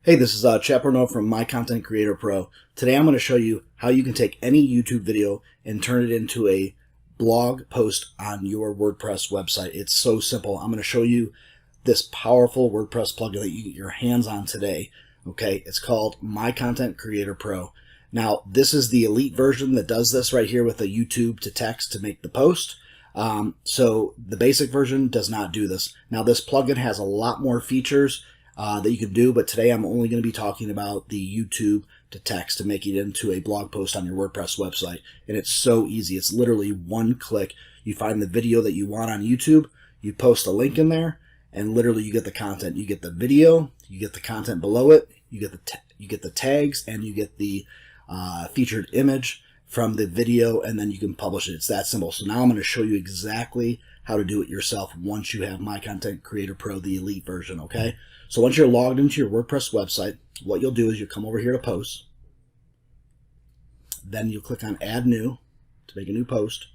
Hey, this is Chad Porno from My Content Creator Pro. Today I'm going to show you how you can take any YouTube video and turn it into a blog post on your WordPress website. It's so simple. I'm going to show you this powerful WordPress plugin that you get your hands on today. Okay, it's called My Content Creator Pro. Now, this is the elite version that does this right here with the YouTube to text to make the post. So the basic version does not do this. Now, this plugin has a lot more features that you can do, but today I'm only going to be talking about the YouTube to text to make it into a blog post on your WordPress website. And it's so easy. It's literally one click. You find the video that you want on YouTube, you post a link in there, and literally you get the content. You get the video, you get the content below it, you get the tags, and you get the featured image from the video, and then you can publish it. It's that simple. So now I'm going to show you exactly how to do it yourself once you have My Content Creator Pro, the elite version, okay? So once you're logged into your WordPress website, what you'll do is you'll come over here to post. Then you'll click on Add New to make a new post.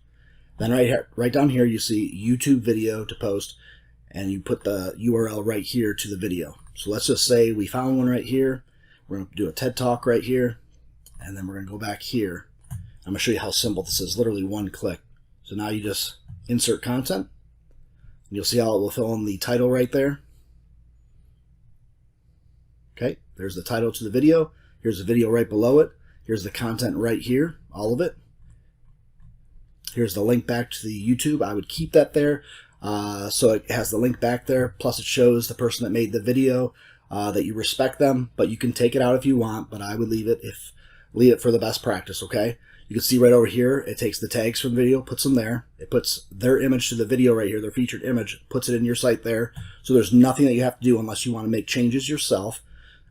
Then right down here, you see YouTube video to post, and you put the URL right here to the video. So let's just say we found one right here. We're going to do a TED Talk right here, and then we're going to go back here. I'm going to show you how simple this is, literally one click. So now you just insert content, and you'll see how it will fill in the title right there. Okay, there's the title to the video. Here's the video right below it. Here's the content right here, all of it. Here's the link back to the YouTube. I would keep that there so it has the link back there. Plus it shows the person that made the video that you respect them, but you can take it out if you want, but I would leave it for the best practice, okay? You can see right over here, it takes the tags from the video, puts them there. It puts their image to the video right here, their featured image, puts it in your site there. So there's nothing that you have to do unless you want to make changes yourself.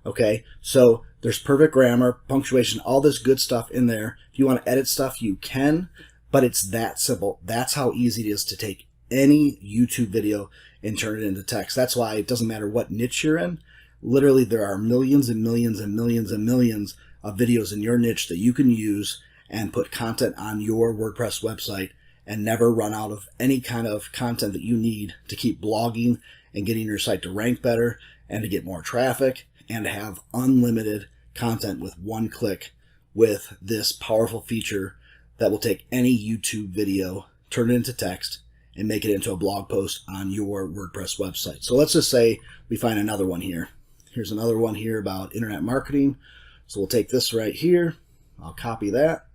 Okay, so there's perfect grammar, punctuation, all this good stuff in there. If you want to edit stuff, you can, but it's that simple. That's how easy it is to take any YouTube video and turn it into text. That's why it doesn't matter what niche you're in. Literally, there are millions and millions and millions and millions of videos in your niche that you can use and put content on your WordPress website and never run out of any kind of content that you need to keep blogging and getting your site to rank better and to get more traffic, and to have unlimited content with one click with this powerful feature that will take any YouTube video, turn it into text, and make it into a blog post on your WordPress website. So let's just say we find another one here. Here's another one here about internet marketing. So we'll take this right here. I'll copy that.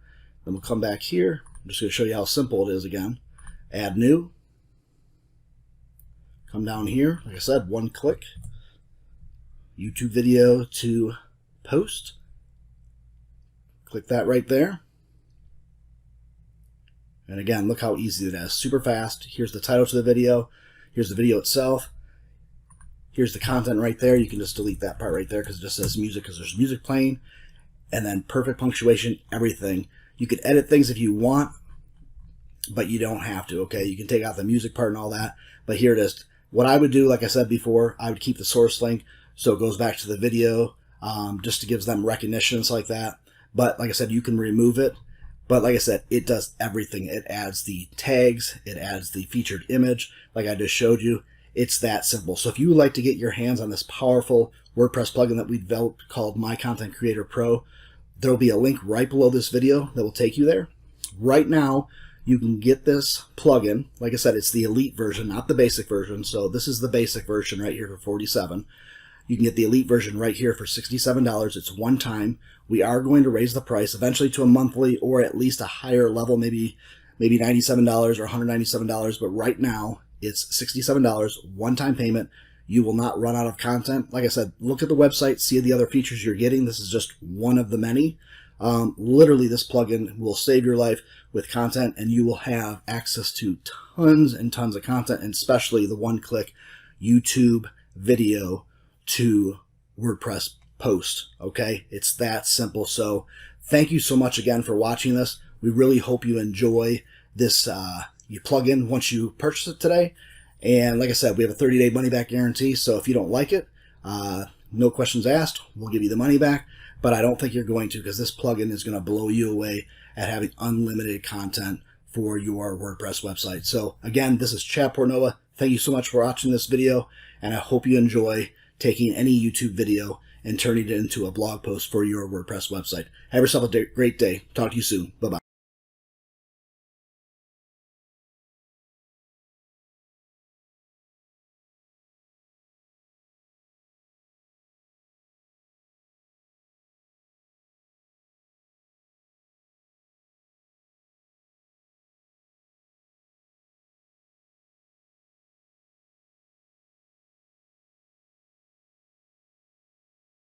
Then we'll come back here. I'm just going to show you how simple it is again. Add New. Come down here. Like I said, one click. YouTube video to post. Click that right there. And again, look how easy it is. Super fast. Here's the title to the video. Here's the video itself. Here's the content right there. You can just delete that part right there because it just says music because there's music playing. And then perfect punctuation, everything. You can edit things if you want, but you don't have to, okay? You can take out the music part and all that, but here it is. What I would do, like I said before, I would keep the source link so it goes back to the video, just to give them recognitions like that. But like I said, you can remove it. But like I said, it does everything. It adds the tags. It adds the featured image, like I just showed you. It's that simple. So if you would like to get your hands on this powerful WordPress plugin that we developed called My Content Creator Pro, there will be a link right below this video that will take you there. Right now, you can get this plugin. Like I said, it's the elite version, not the basic version. So this is the basic version right here for $47. You can get the elite version right here for $67. It's one time. We are going to raise the price eventually to a monthly or at least a higher level, maybe $97 or $197. But right now, it's $67, one-time payment. You will not run out of content. Like I said, look at the website, see the other features you're getting. This is just one of the many. Literally, this plugin will save your life with content, and you will have access to tons and tons of content, and especially the one-click YouTube video to WordPress post, okay? It's that simple. So thank you so much again for watching this. We really hope you enjoy this you plug in once you purchase it today. And like I said, we have a 30-day money-back guarantee, so if you don't like it, no questions asked, we'll give you the money back. But I don't think you're going to, because this plugin is going to blow you away at having unlimited content for your WordPress website. So again, this is Chad Porno. Thank you so much for watching this video, and I hope you enjoy taking any YouTube video and turning it into a blog post for your WordPress website. Have yourself a great day. Talk to you soon. Bye-bye.